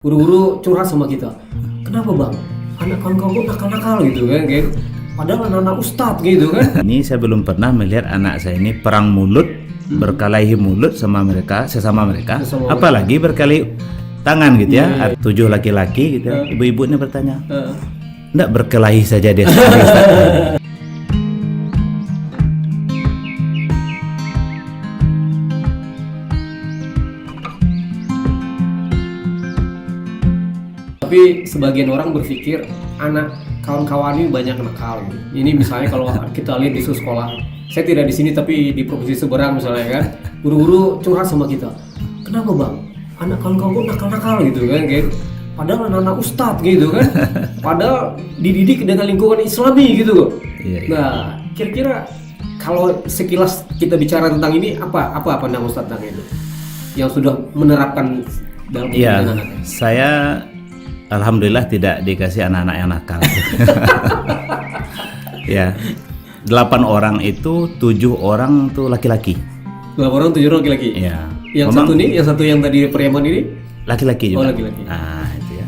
Guru-guru curhat sama kita, kenapa bang? Anak kamu nakal-nakal gitu kan, kayak padahal anak ustadz gitu kan. Ini saya belum pernah melihat anak saya ini perang mulut, berkelahi mulut sama mereka, sesama mereka, apalagi berkelahi tangan gitu ya. 7 laki-laki gitu ya. Ibu-ibu ini bertanya, enggak berkelahi saja dia sekali, Ustaz? Tapi sebagian orang berpikir anak kawan-kawan ini banyak nakal. Ini misalnya kalau kita lihat di sekolah, saya tidak di sini tapi di provinsi seberang misalnya kan, guru-guru curhat sama kita, kenapa bang? Anak kawan-kawan nakal-nakal gitu kan, kayak padahal anak ustadz gitu kan, padahal dididik dengan lingkungan Islami gitu kok. Nah, kira-kira kalau sekilas kita bicara tentang ini, apa pandangan Ustadz tentang itu yang sudah menerapkan dalam pendidikan anak? Saya alhamdulillah tidak dikasih anak-anak yang nakal. Ya, 8 orang itu 7 orang tuh laki-laki. 8 orang 7 orang laki-laki. Ya. Yang Memang, satu nih, yang satu yang tadi Preman ini laki-laki juga. Oh, laki-laki. Nah, itu ya.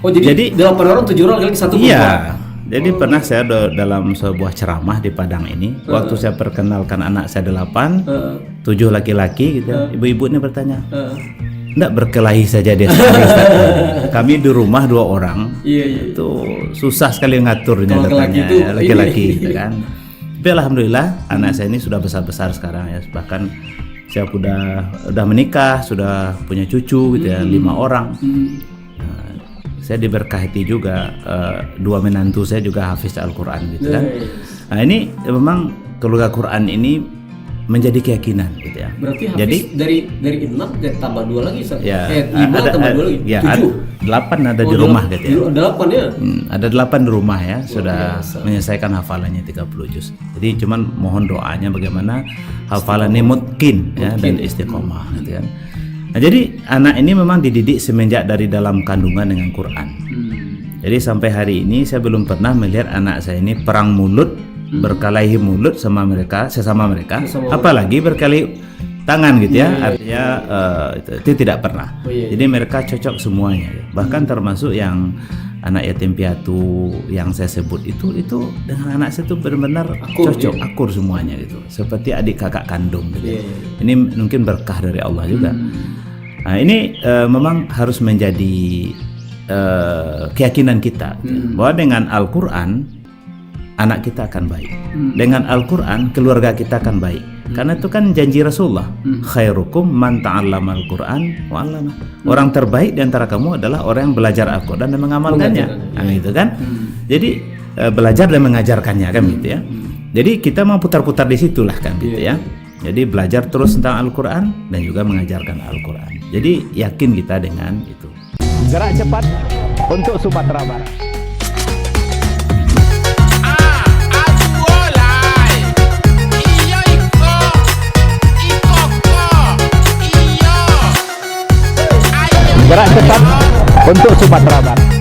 Oh, jadi 8 orang 7 orang laki-laki, satu perempuan. Iya. Jadi pernah saya dalam sebuah ceramah di Padang ini, waktu saya perkenalkan anak saya 8, 7 laki-laki gitu. Ibu-ibu ini bertanya, enggak berkelahi saja dia sekali, Ustaz? Kami di rumah 2 orang. Iya. Itu susah sekali ngaturnya katanya, laki-laki gitu kan. Tapi alhamdulillah anak saya ini sudah besar-besar sekarang ya. Bahkan saya udah menikah, sudah punya cucu gitu ya, 5 orang. Saya diberkati juga 2 menantu saya juga hafiz Al-Quran gitu kan. Nah ini memang keluarga Quran ini menjadi keyakinan gitu ya. Berarti hafiz jadi dari 6 tambah 2 lagi. Ya, 5 tambah 2 lagi. Ya, 7. 8 ada di rumah gitu ya. 8 ya. Ada 8 di rumah ya, sudah menyelesaikan hafalannya 30 juz. Jadi cuman mohon doanya bagaimana hafalannya mutkin ya, dan istiqomah gitu kan. Nah, jadi anak ini memang dididik semenjak dari dalam kandungan dengan Quran. Jadi sampai hari ini saya belum pernah melihat anak saya ini perang mulut, berkelahi mulut sama mereka, sesama mereka, apalagi berkelahi tangan gitu ya. Artinya itu tidak pernah. Jadi mereka cocok semuanya. Bahkan termasuk yang anak yatim piatu yang saya sebut itu dengan anak saya itu benar-benar cocok, akur semuanya gitu. Seperti adik kakak kandung gitu. Ini mungkin berkah dari Allah juga. Nah, ini memang harus menjadi keyakinan kita bahwa dengan Al-Quran anak kita akan baik. Dengan Al-Quran keluarga kita akan baik. Karena itu kan janji Rasulullah, khairukum man ta'allama Al-Quran wa 'allama. Orang terbaik di antara kamu adalah orang yang belajar Al-Quran dan mengamalkannya. Nah, itu kan. Jadi belajar dan mengajarkannya kan gitu ya. Jadi kita mau putar-putar di situlah kan gitu ya. Jadi belajar terus tentang Al-Quran dan juga mengajarkan Al-Quran. Jadi yakin kita dengan itu. Gerak cepat untuk Sumatera Barat. Gerak cepat untuk Sumatera Barat.